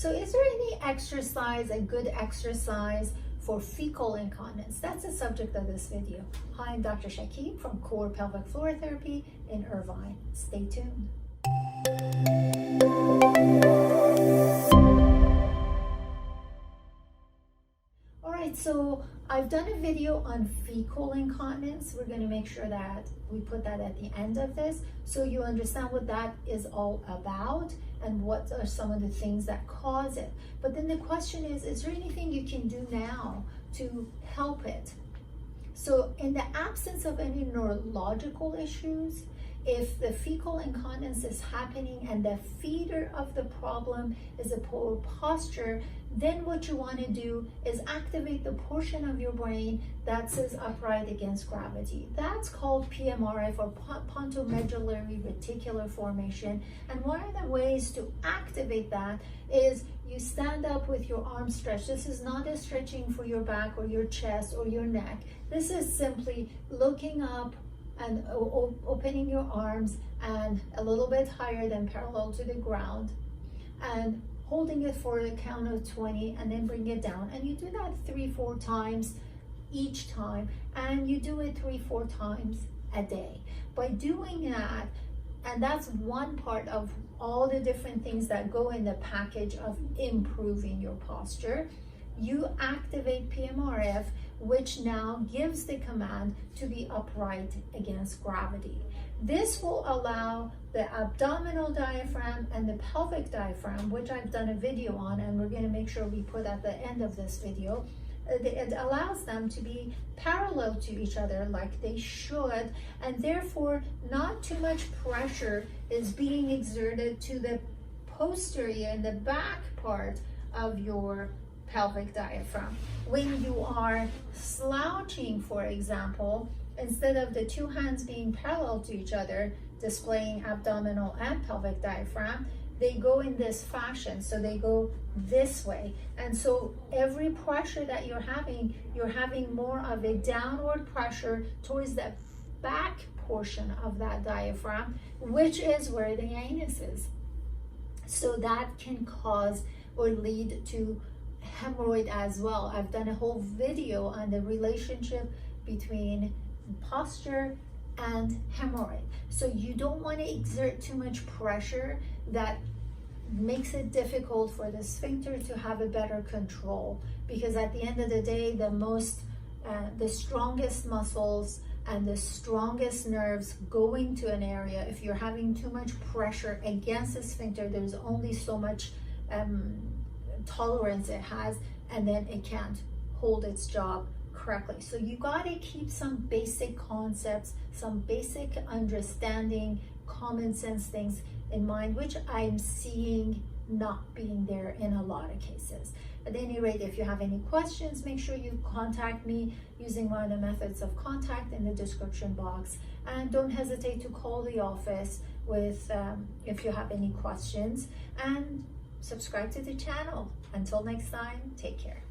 So is there any exercise, a good exercise for fecal incontinence? That's the subject of this video. Hi, I'm Dr. Shakib from Core Pelvic Floor Therapy in Irvine. Stay tuned. All right, so I've done a video on fecal incontinence. We're going to make sure that we put that at the end of this so you understand what that is all about and what are some of the things that cause it. But then the question is there anything you can do now to help it? So in the absence of any neurological issues, if the fecal incontinence is happening and the feeder of the problem is a poor posture, then what you want to do is activate the portion of your brain that says upright against gravity. That's called PMRF, or pontomedullary reticular formation. And one of the ways to activate that is you stand up with your arms stretched. This is not a stretching for your back or your chest or your neck. This is simply looking up and opening your arms and a little bit higher than parallel to the ground, and holding it for a count of 20 and then bring it down. And you do that 3-4 times each time, and you do it 3-4 times a day. By doing that, and that's one part of all the different things that go in the package of improving your posture, you activate PMRF, which now gives the command to be upright against gravity. This will allow the abdominal diaphragm and the pelvic diaphragm, which I've done a video on, and we're going to make sure we put at the end of this video. It allows them to be parallel to each other like they should, and therefore not too much pressure is being exerted to the posterior and the back part of your pelvic diaphragm. When you are slouching, for example, instead of the two hands being parallel to each other, displaying abdominal and pelvic diaphragm, they go in this fashion. So they go this way. And so every pressure that you're having more of a downward pressure towards the back portion of that diaphragm, which is where the anus is. So that can cause or lead to hemorrhoid as well. I've done a whole video on the relationship between posture and hemorrhoid. So you don't want to exert too much pressure that makes it difficult for the sphincter to have a better control, because at the end of the day, the strongest muscles and the strongest nerves going to an area, if you're having too much pressure against the sphincter, there's only so much tolerance it has, and then it can't hold its job correctly. So you got to keep some basic concepts, some basic understanding, common sense things in mind, which I'm seeing not being there in a lot of cases. At any rate, if you have any questions, make sure you contact me using one of the methods of contact in the description box, and don't hesitate to call the office with if you have any questions, and subscribe to the channel. Until next time, take care.